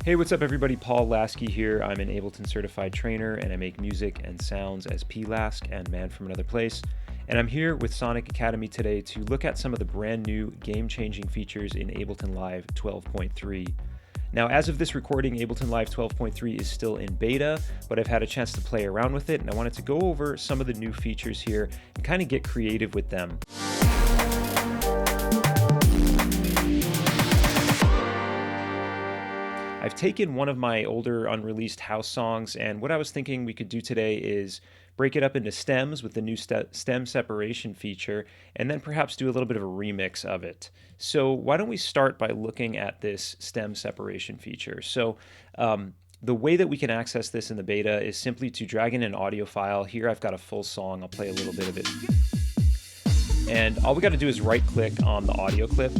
Hey, what's up everybody? P-LASK here. I'm an Ableton-certified trainer and I make music and sounds as P-LASK and Man from Another Place. And I'm here with Sonic Academy today to look at some of the brand new game-changing features in Ableton Live 12.3. Now, as of this recording, Ableton Live 12.3 is still in beta, but I've had a chance to play around with it and I wanted to go over some of the new features here and kind of get creative with them. I've taken one of my older unreleased house songs, and what I was thinking we could do today is break it up into stems with the new stem separation feature, and then perhaps do a little bit of a remix of it. So why don't we start by looking at this stem separation feature. So the way that we can access this in the beta is simply to drag in an audio file. Here I've got a full song. I'll play a little bit of it. And all we got to do is right click on the audio clip,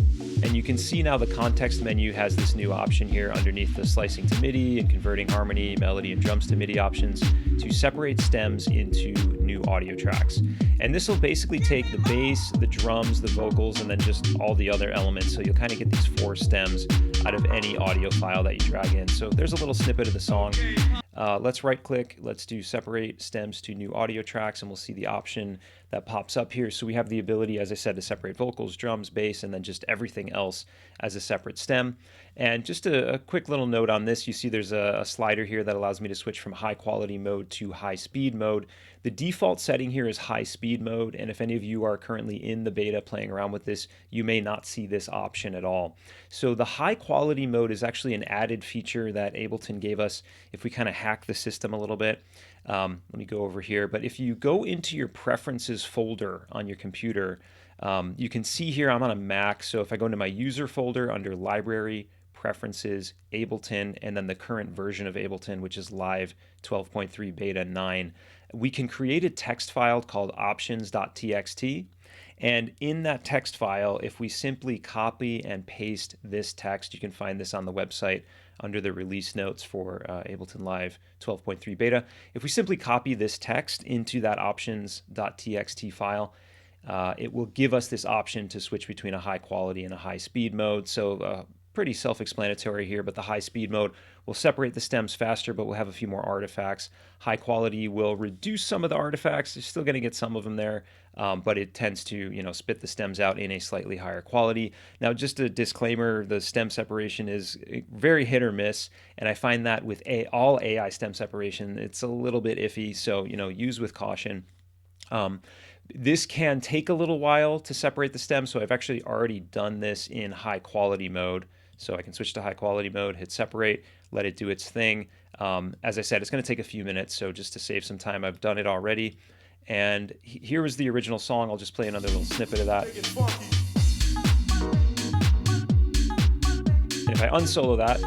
and you can see now the context menu has this new option here underneath the slicing to MIDI and converting harmony, melody, and drums to MIDI options to separate stems into new audio tracks. And this will basically take the bass, the drums, the vocals, and then just all the other elements. So you'll kind of get these 4 stems out of any audio file that you drag in. So there's a little snippet of the song. Let's right click, let's do separate stems to new audio tracks, and we'll see the option that pops up here. So we have the ability, as I said, to separate vocals, drums, bass, and then just everything else as a separate stem. And just a quick little note on this, you see there's a slider here that allows me to switch from high quality mode to high speed mode. The default setting here is high speed mode, and if any of you are currently in the beta playing around with this, you may not see this option at all. So the high quality mode is actually an added feature that Ableton gave us if we kind of hack the system a little bit. Let me go over here, but if you go into your preferences folder on your computer, you can see here I'm on a Mac, so if I go into my user folder under library, preferences, Ableton, and then the current version of Ableton, which is Live 12.3 Beta 9, we can create a text file called options.txt. And in that text file, if we simply copy and paste this text, you can find this on the website under the release notes for Ableton Live 12.3 Beta. If we simply copy this text into that options.txt file, it will give us this option to switch between a high quality and a high speed mode. So pretty self-explanatory here, but the high speed mode will separate the stems faster, but we'll have a few more artifacts. High quality will reduce some of the artifacts. You're still going to get some of them there, but it tends to, spit the stems out in a slightly higher quality. Now, just a disclaimer, the stem separation is very hit or miss, and I find that with all AI stem separation, it's a little bit iffy, so, use with caution. This can take a little while to separate the stems, so I've actually already done this in high quality mode. So I can switch to high quality mode, hit separate, let it do its thing. As I said, it's going to take a few minutes, so just to save some time, I've done it already. And here was the original song. I'll just play another little snippet of that. And if I unsolo that,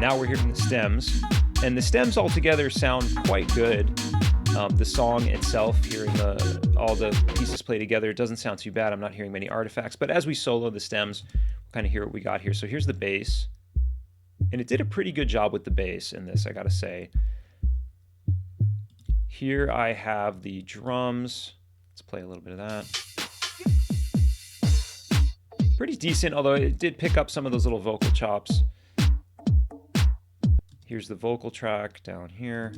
now we're hearing the stems. And the stems altogether sound quite good. The song itself, hearing all the pieces play together, it doesn't sound too bad. I'm not hearing many artifacts, but as we solo the stems, we'll kind of hear what we got here. So here's the bass, and it did a pretty good job with the bass in this, I gotta say. Here I have the drums. Let's play a little bit of that. Pretty decent, although it did pick up some of those little vocal chops. Here's the vocal track down here.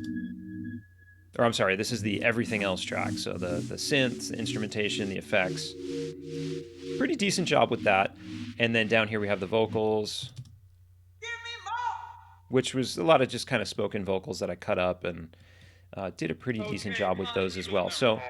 Or I'm sorry, this is the everything else track. So the synths, the instrumentation, the effects. Pretty decent job with that. And then down here we have the vocals, which was a lot of just kind of spoken vocals that I cut up and did a pretty decent job with those as well. So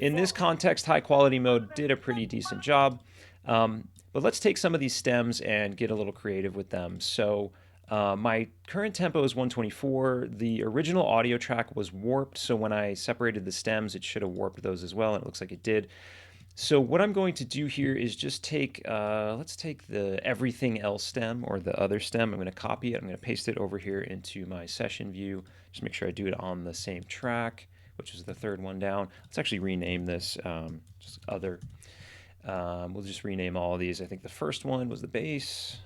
in this context, high quality mode did a pretty decent job. But let's take some of these stems and get a little creative with them. So my current tempo is 124. The original audio track was warped, so when I separated the stems, it should have warped those as well, and it looks like it did. So what I'm going to do here is just take, let's take the everything else stem, or the other stem. I'm going to copy it. I'm going to paste it over here into my session view. Just make sure I do it on the same track, which is the third one down. Let's actually rename this just other. We'll just rename all of these. I think the first one was the bass.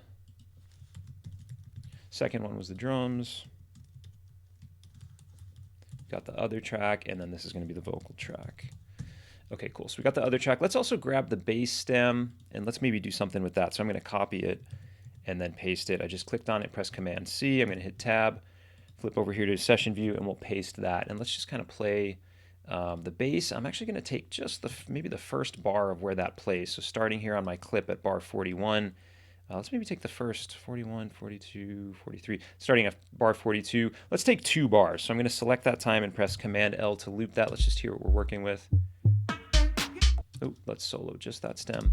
Second one was the drums. Got the other track, and then this is going to be the vocal track. Okay, cool. So we got the other track. Let's also grab the bass stem, and let's maybe do something with that. So I'm going to copy it and then paste it. I just clicked on it, press Command C. I'm going to hit Tab, flip over here to session view, and we'll paste that. And let's just kind of play the bass. I'm actually going to take just maybe the first bar of where that plays. So starting here on my clip at bar 41, let's maybe take the first 41, 42, 43, starting at bar 42. Let's take 2 bars. So I'm going to select that time and press Command L to loop that. Let's just hear what we're working with. Oh, let's solo just that stem.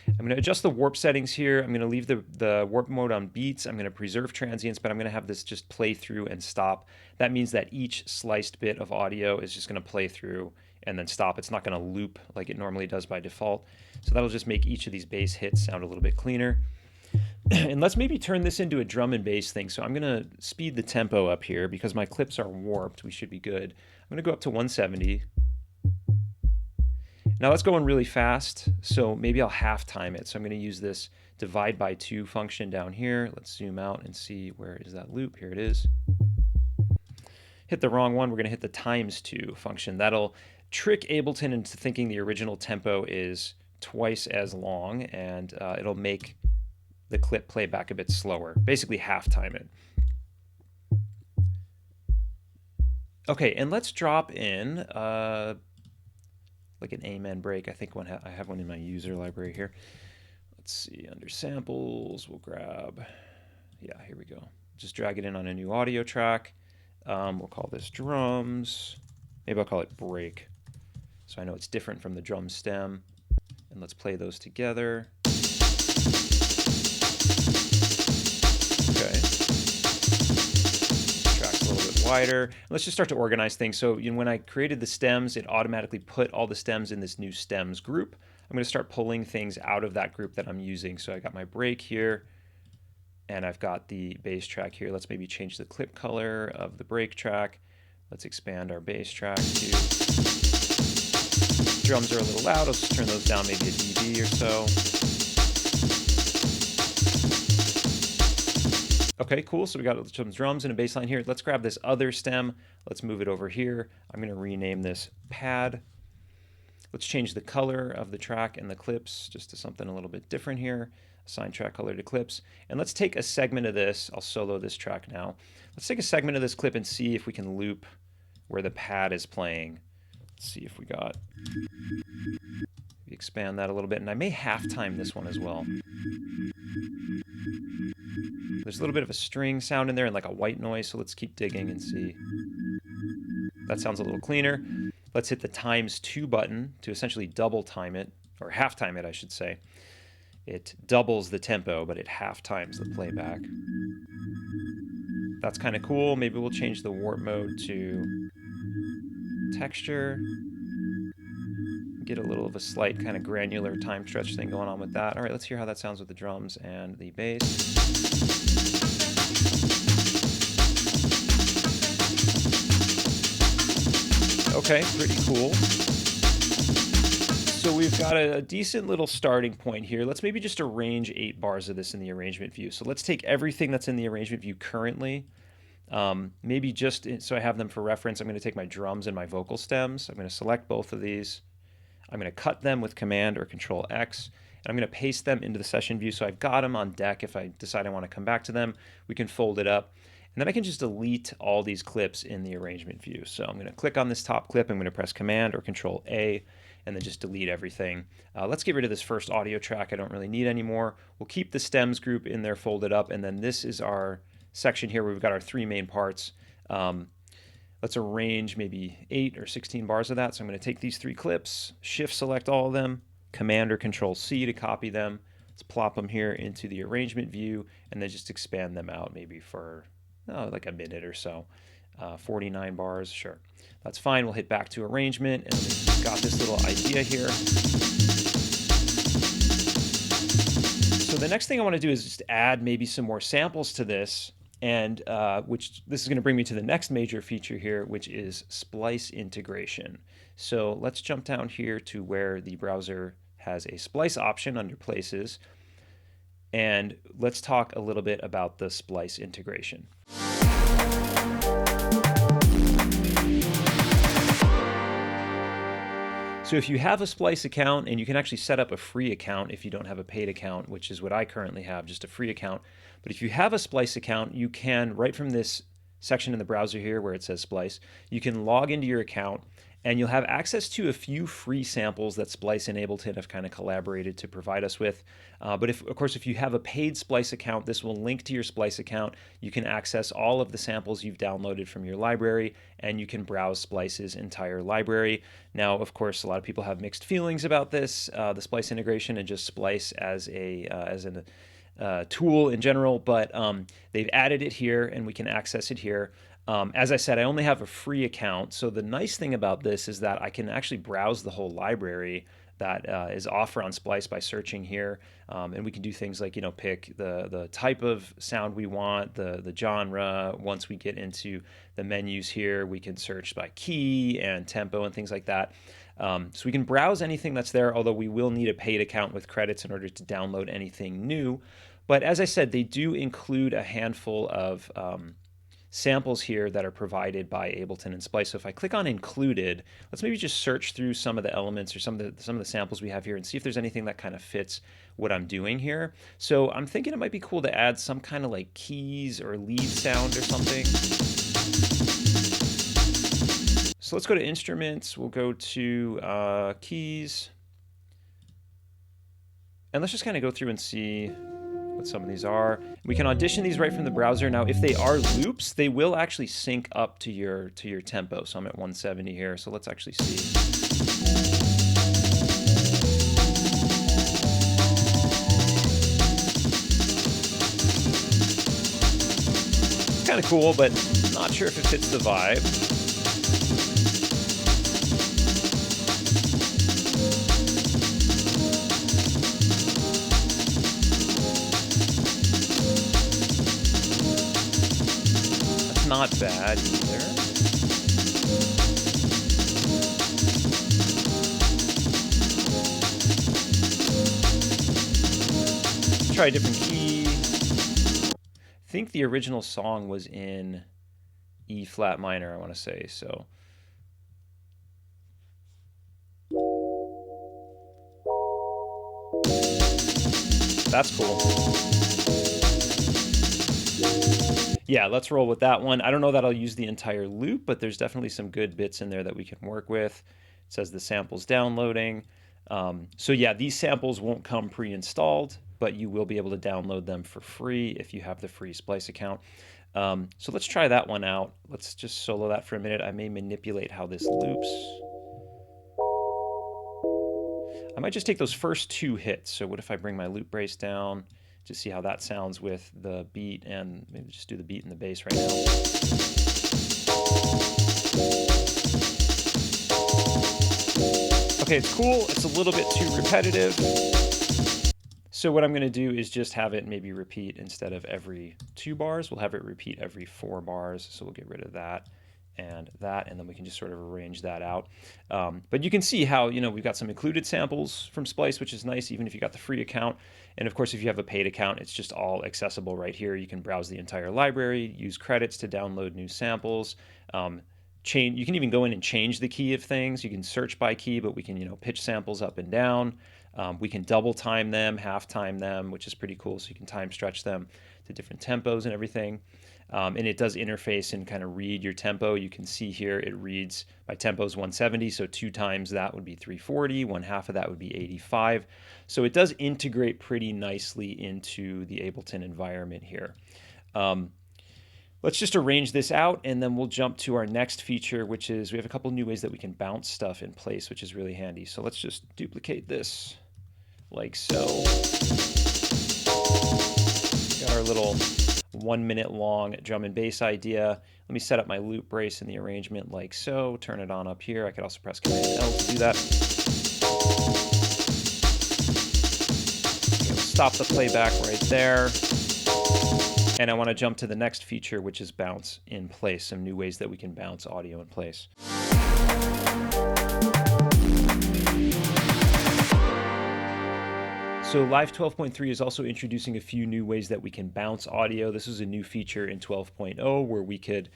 I'm going to adjust the warp settings here. I'm going to leave the warp mode on beats. I'm going to preserve transients, but I'm going to have this just play through and stop. That means that each sliced bit of audio is just going to play through and then stop. It's not going to loop like it normally does by default. So that'll just make each of these bass hits sound a little bit cleaner. And let's maybe turn this into a drum and bass thing. So I'm going to speed the tempo up here because my clips are warped. We should be good. I'm going to go up to 170. Now that's going really fast, so maybe I'll half time it. So I'm going to use this divide by 2 function down here. Let's zoom out and see where is that loop. Here it is. Hit the wrong one. We're going to hit the times 2 function. That'll trick Ableton into thinking the original tempo is twice as long, and it'll make the clip play back a bit slower. Basically half time it. Okay, and let's drop in like an amen break. I think I have one in my user library here. Let's see, under samples, we'll grab, yeah, here we go. Just drag it in on a new audio track. We'll call this drums. Maybe I'll call it break, so I know it's different from the drum stem. And let's play those together. Okay. Track's a little bit wider. Let's just start to organize things. So when I created the stems, it automatically put all the stems in this new stems group. I'm going to start pulling things out of that group that I'm using. So I got my break here, and I've got the bass track here. Let's maybe change the clip color of the break track. Let's expand our bass track to, drums are a little loud. Let's just turn those down maybe a dB or so. Okay, cool. So we got some drums and a bass line here. Let's grab this other stem. Let's move it over here. I'm going to rename this pad. Let's change the color of the track and the clips just to something a little bit different here. Assign track color to clips. And let's take a segment of this. I'll solo this track now. Let's take a segment of this clip and see if we can loop where the pad is playing. Let's see if we got... expand that a little bit. And I may half time this one as well. There's a little bit of a string sound in there and like a white noise, so let's keep digging and see. That sounds a little cleaner. Let's hit the times 2 button to essentially double time it, or half time it, I should say. It doubles the tempo, but it half times the playback. That's kind of cool. Maybe we'll change the warp mode to texture. Get a little of a slight kind of granular time stretch thing going on with that. All right, let's hear how that sounds with the drums and the bass. Okay, pretty cool. So we've got a decent little starting point here. Let's maybe just arrange 8 bars of this in the arrangement view. So let's take everything that's in the arrangement view currently. Maybe just so I have them for reference, I'm going to take my drums and my vocal stems. I'm going to select both of these. I'm going to cut them with Command or Control X, and I'm going to paste them into the session view. So I've got them on deck. If I decide I want to come back to them, we can fold it up. And then I can just delete all these clips in the arrangement view. So I'm going to click on this top clip. I'm going to press Command or Control A, and then just delete everything. Let's get rid of this first audio track I don't really need anymore. We'll keep the stems group in there folded up, and then this is our section here where we've got our 3 main parts. Let's arrange maybe 8 or 16 bars of that. So I'm going to take these 3 clips, shift select all of them, Command or Control C to copy them. Let's plop them here into the arrangement view, and then just expand them out maybe for like a minute or so. 49 bars, sure. That's fine. We'll hit back to arrangement, and we've got this little idea here. So the next thing I want to do is just add maybe some more samples to this. And which this is going to bring me to the next major feature here, which is Splice Integration. So let's jump down here to where the browser has a Splice option under Places, and let's talk a little bit about the Splice Integration. So if you have a Splice account, and you can actually set up a free account if you don't have a paid account, which is what I currently have, just a free account. But if you have a Splice account, you can, right from this section in the browser here where it says Splice, you can log into your account and you'll have access to a few free samples that Splice and Ableton have kind of collaborated to provide us with. But of course, if you have a paid Splice account, this will link to your Splice account. You can access all of the samples you've downloaded from your library, and you can browse Splice's entire library. Now, of course, a lot of people have mixed feelings about this, the Splice integration and just Splice as an tool in general, but they've added it here and we can access it here. As I said, I only have a free account, so the nice thing about this is that I can actually browse the whole library that is offered on Splice by searching here, and we can do things like, pick the type of sound we want, the genre. Once we get into the menus here, we can search by key and tempo and things like that. So we can browse anything that's there, although we will need a paid account with credits in order to download anything new. But as I said, they do include a handful of samples here that are provided by Ableton and Splice. So if I click on included, let's maybe just search through some of the elements or some of the samples we have here and see if there's anything that kind of fits what I'm doing here. So I'm thinking it might be cool to add some kind of like keys or lead sound or something. So let's go to instruments. We'll go to keys. And let's just kind of go through and see what some of these are. We can audition these right from the browser. Now, if they are loops, they will actually sync up to your tempo. So I'm at 170 here. So let's actually see. Kind of cool, but not sure if it fits the vibe. Not bad either. Try a different key. I think the original song was in E flat minor, I want to say, so. That's cool. Yeah, let's roll with that one. I don't know that I'll use the entire loop, but there's definitely some good bits in there that we can work with. It says the sample's downloading. So yeah, these samples won't come pre-installed, but you will be able to download them for free if you have the free Splice account. So let's try that one out. Let's just solo that for a minute. I may manipulate how this loops. I might just take those first two hits. So what if I bring my loop brace down? To see how that sounds with the beat, and maybe just do the beat and the bass right now. Okay, it's cool. It's a little bit too repetitive. So what I'm going to do is just have it maybe repeat instead of every 2 bars. We'll have it repeat every 4 bars. So we'll get rid of that and that, and then we can just sort of arrange that out. But you can see how, we've got some included samples from Splice, which is nice, even if you got the free account. And of course, if you have a paid account, it's just all accessible right here. You can browse the entire library, use credits to download new samples. You can even go in and change the key of things. You can search by key, but we can, pitch samples up and down. We can double time them, half time them, which is pretty cool. So you can time stretch them to different tempos and everything. And it does interface and kind of read your tempo. You can see here it reads my tempo is 170, so 2 times that would be 340, 1/2 of that would be 85. So it does integrate pretty nicely into the Ableton environment here. Let's just arrange this out, and then we'll jump to our next feature, which is we have a couple new ways that we can bounce stuff in place, which is really handy. So let's just duplicate this like so. Got our little 1 minute long drum and bass idea. Let me set up my loop brace in the arrangement like so, turn it on up here. I could also press Command L to do that. Okay, we'll stop the playback right there. And I want to jump to the next feature, which is bounce in place, some new ways that we can bounce audio in place. So Live 12.3 is also introducing a few new ways that we can bounce audio. This is a new feature in 12.0 where we could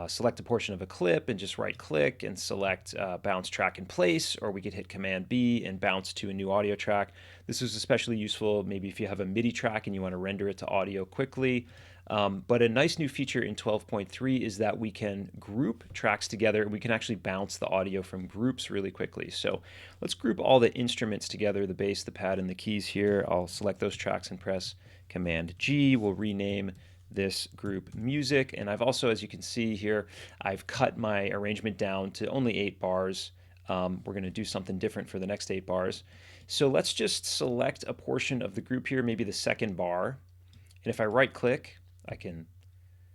select a portion of a clip and just right click and select bounce track in place, or we could hit Command B and bounce to a new audio track. This is especially useful maybe if you have a MIDI track and you want to render it to audio quickly. But a nice new feature in 12.3 is that we can group tracks together and we can actually bounce the audio from groups really quickly. So let's group all the instruments together, the bass, the pad, and the keys here. I'll select those tracks and press Command G. We'll rename this group music. And I've also, as you can see here, I've cut my arrangement down to only 8 bars. We're going to do something different for the next 8 bars. So let's just select a portion of the group here, maybe the second bar. And if I right click, I can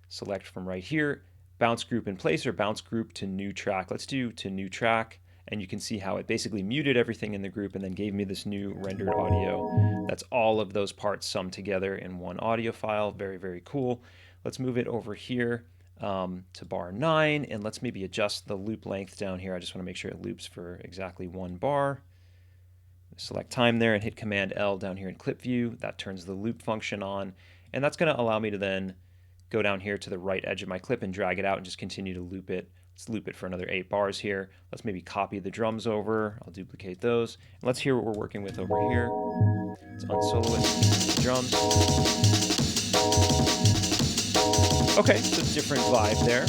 select from right here, bounce group in place or bounce group to new track. Let's do to new track. And you can see how it basically muted everything in the group and then gave me this new rendered audio. That's all of those parts summed together in one audio file. Very, very cool. Let's move it over here to bar 9, and let's maybe adjust the loop length down here. I just want to make sure it loops for exactly 1 bar. Select time there and hit Command L down here in clip view. That turns the loop function on, and that's going to allow me to then go down here to the right edge of my clip and drag it out and just continue to loop it. Let's loop it for another 8 bars here. Let's maybe copy the drums over. I'll duplicate those. And let's hear what we're working with over here. Let's unsolo it, the drums. Okay, so it's a different vibe there.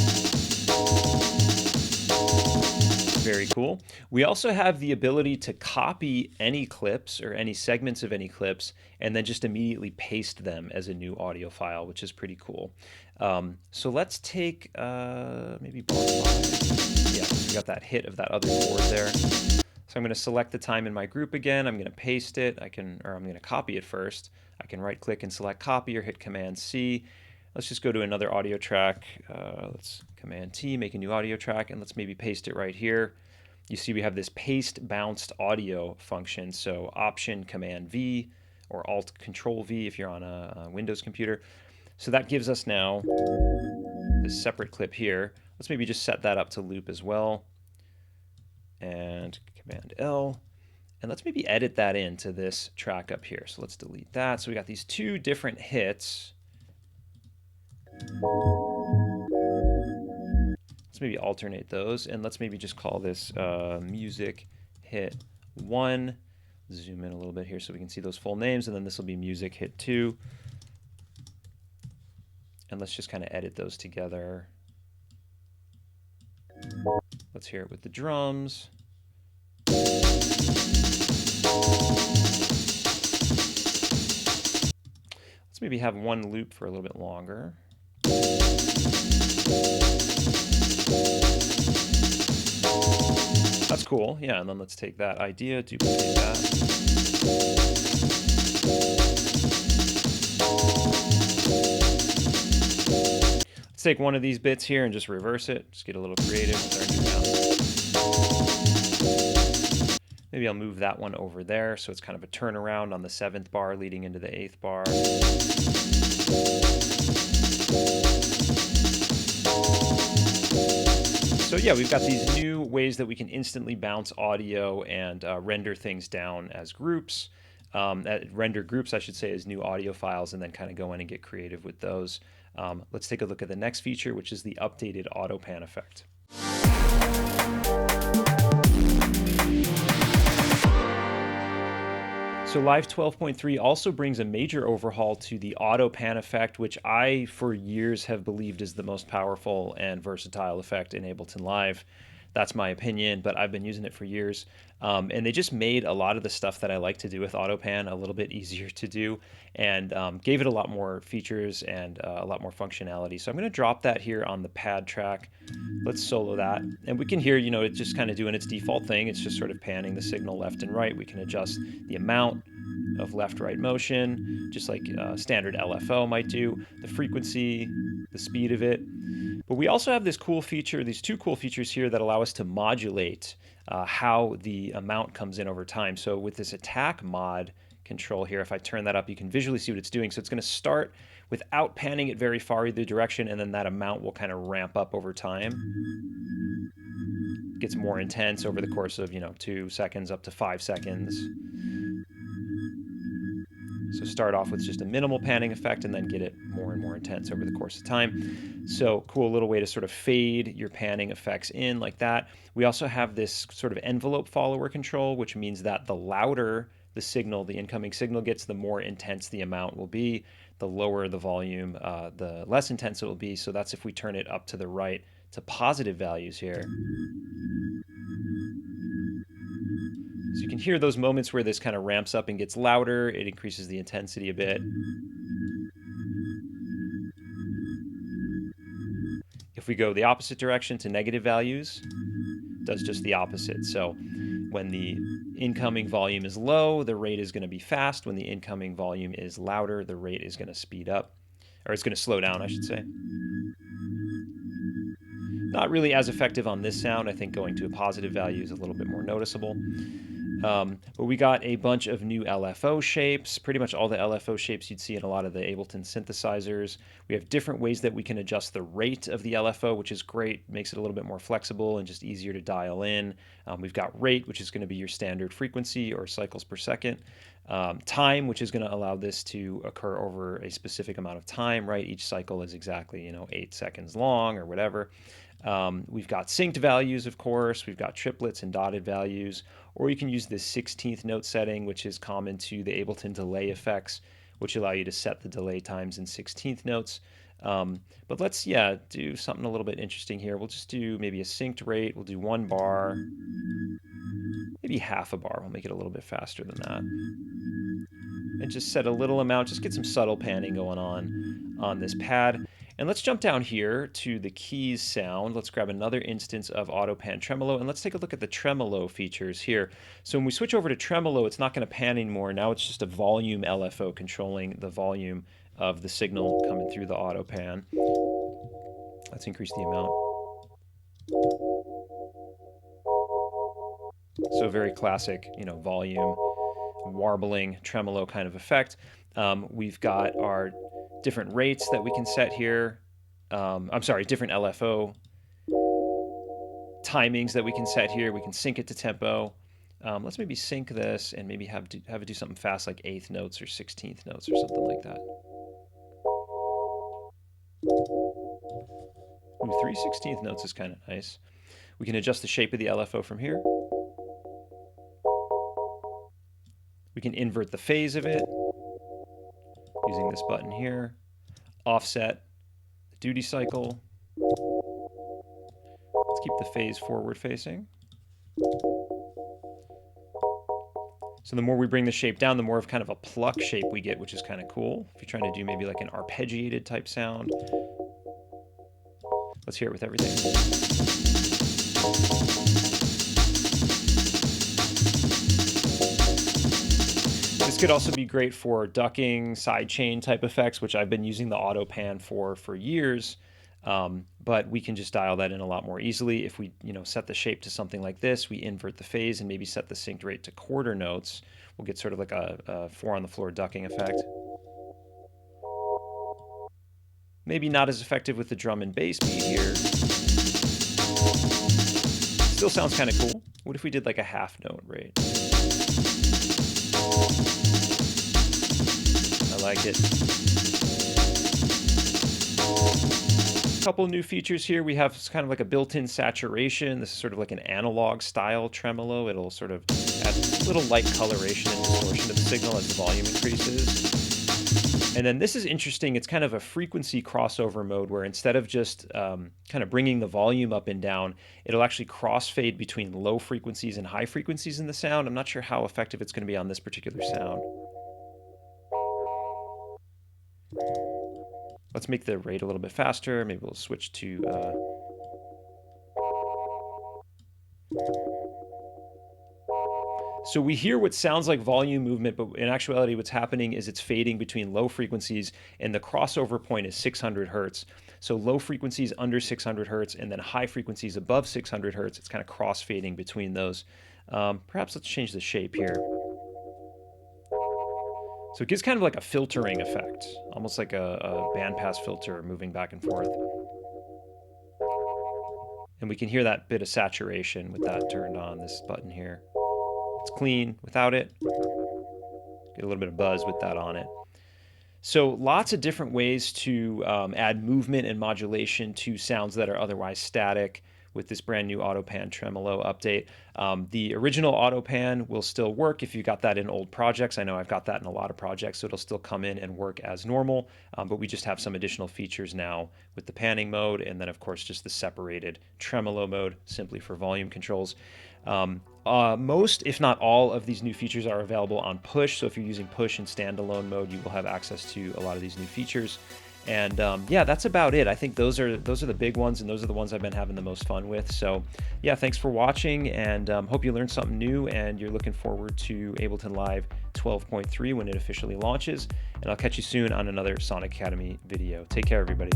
Very cool. We also have the ability to copy any clips or any segments of any clips and then just immediately paste them as a new audio file, which is pretty cool. So let's take maybe bar 5. Yeah, we got that hit of that other chord there. So I'm going to select the time in my group again. I'm going to paste it. I'm going to copy it first. I can right click and select copy or hit Command C. Let's just go to another audio track. Let's Command T, make a new audio track, and let's maybe paste it right here. You see we have this paste bounced audio function. So Option Command V or Alt Control V if you're on a Windows computer. So that gives us now this separate clip here. Let's maybe just set that up to loop as well. And Command L. And let's maybe edit that into this track up here. So let's delete that. So we got these 2 different hits. Let's maybe alternate those, and let's maybe just call this music hit 1. Zoom in a little bit here so we can see those full names, and then this will be music hit 2. And let's just kind of edit those together. Let's hear it with the drums. Let's maybe have one loop for a little bit longer. That's cool, yeah, and then let's take that idea, duplicate that. Let's take one of these bits here and just reverse it, just get a little creative with our new bounce. Maybe I'll move that one over there so it's kind of a turnaround on the 7th bar leading into the 8th bar. So yeah, we've got these new ways that we can instantly bounce audio and render things down as groups. Render groups, I should say, as new audio files, and then kind of go in and get creative with those. Let's take a look at the next feature, which is the updated Autopan effect. So Live 12.3 also brings a major overhaul to the Autopan effect, which I, for years, have believed is the most powerful and versatile effect in Ableton Live. That's my opinion, but I've been using it for years. And they just made a lot of the stuff that I like to do with Autopan a little bit easier to do, and gave it a lot more features and a lot more functionality. So I'm going to drop that here on the pad track. Let's solo that. And we can hear, you know, it just kind of doing its default thing. It's just sort of panning the signal left and right. We can adjust the amount of left-right motion, just like standard LFO might do, the frequency, the speed of it. But we also have this cool feature, these 2 cool features here that allow us to modulate how the amount comes in over time. So with this attack mod control here, if I turn that up, you can visually see what it's doing. So it's going to start without panning it very far either direction, and then that amount will kind of ramp up over time. It gets more intense over the course of, 2 seconds up to 5 seconds. So start off with just a minimal panning effect and then get it more and more intense over the course of time. So cool little way to sort of fade your panning effects in like that. We also have this sort of envelope follower control, which means that the louder the signal, the incoming signal gets, the more intense the amount will be. The lower the volume, the less intense it will be. So that's if we turn it up to the right to positive values here. So you can hear those moments where this kind of ramps up and gets louder. It increases the intensity a bit. If we go the opposite direction to negative values, it does just the opposite. So when the incoming volume is low, the rate is going to be fast. When the incoming volume is louder, the rate is going to speed up, or it's going to slow down, I should say. Not really as effective on this sound. I think going to a positive value is a little bit more noticeable. But we got a bunch of new LFO shapes, pretty much all the LFO shapes you'd see in a lot of the Ableton synthesizers. We have different ways that we can adjust the rate of the LFO, which is great, makes it a little bit more flexible and just easier to dial in. We've got rate, which is going to be your standard frequency or cycles per second. Time, which is going to allow this to occur over a specific amount of time, right? Each cycle is exactly, 8 seconds long or whatever. We've got synced values, of course. We've got triplets and dotted values. Or you can use this 16th note setting, which is common to the Ableton delay effects, which allow you to set the delay times in 16th notes. But let's, do something a little bit interesting here. We'll just do maybe a synced rate. We'll do 1 bar, maybe half a bar. We'll make it a little bit faster than that. And just set a little amount, just get some subtle panning going on this pad. And let's jump down here to the keys sound. Let's grab another instance of Autopan Tremolo, and let's take a look at the Tremolo features here. So when we switch over to Tremolo, it's not going to pan anymore. Now it's just a volume LFO controlling the volume of the signal coming through the Autopan. Let's increase the amount. So very classic, volume, warbling, tremolo kind of effect. We've got our different rates that we can set here. Different LFO timings that we can set here. We can sync it to tempo. Let's maybe sync this and maybe have it do something fast like 8th notes or 16th notes or something like that. Ooh, 3 16th notes is kind of nice. We can adjust the shape of the LFO from here. We can invert the phase of it using this button here. Offset the duty cycle. Let's keep the phase forward facing. So the more we bring the shape down, the more of kind of a pluck shape we get, which is kind of cool. If you're trying to do maybe like an arpeggiated type sound. Let's hear it with everything. This could also be great for ducking, sidechain type effects, which I've been using the Autopan for years. But we can just dial that in a lot more easily. If we, set the shape to something like this, we invert the phase and maybe set the synced rate to quarter notes. We'll get sort of like a 4 on the floor ducking effect. Maybe not as effective with the drum and bass beat here. Still sounds kind of cool. What if we did like a half note rate? I like it. Couple new features here. We have kind of like a built-in saturation. This is sort of like an analog style tremolo. It'll sort of add a little light coloration and distortion to the signal as the volume increases. And then this is interesting. It's kind of a frequency crossover mode where instead of just kind of bringing the volume up and down, it'll actually crossfade between low frequencies and high frequencies in the sound. I'm not sure how effective it's going to be on this particular sound. Let's make the rate a little bit faster. Maybe we'll switch to... So we hear what sounds like volume movement, but in actuality what's happening is it's fading between low frequencies, and the crossover point is 600 hertz. So low frequencies under 600 hertz, and then high frequencies above 600 hertz. It's kind of crossfading between those. Perhaps let's change the shape here. So it gives kind of like a filtering effect, almost like a bandpass filter moving back and forth. And we can hear that bit of saturation with that turned on, this button here. It's clean without it. get a little bit of buzz with that on it. So lots of different ways to add movement and modulation to sounds that are otherwise static with this brand new Autopan Tremolo update. The original Autopan will still work if you got that in old projects. I know I've got that in a lot of projects, so it'll still come in and work as normal, but we just have some additional features now with the panning mode, and then of course just the separated tremolo mode simply for volume controls. Most, if not all, of these new features are available on push. So if you're using push and standalone mode, you will have access to a lot of these new features. And yeah, that's about it. I think those are the big ones, and those are the ones I've been having the most fun with. So yeah, thanks for watching, and hope you learned something new, and you're looking forward to Ableton Live 12.3 when it officially launches. And I'll catch you soon on another Sonic Academy video. Take care, everybody.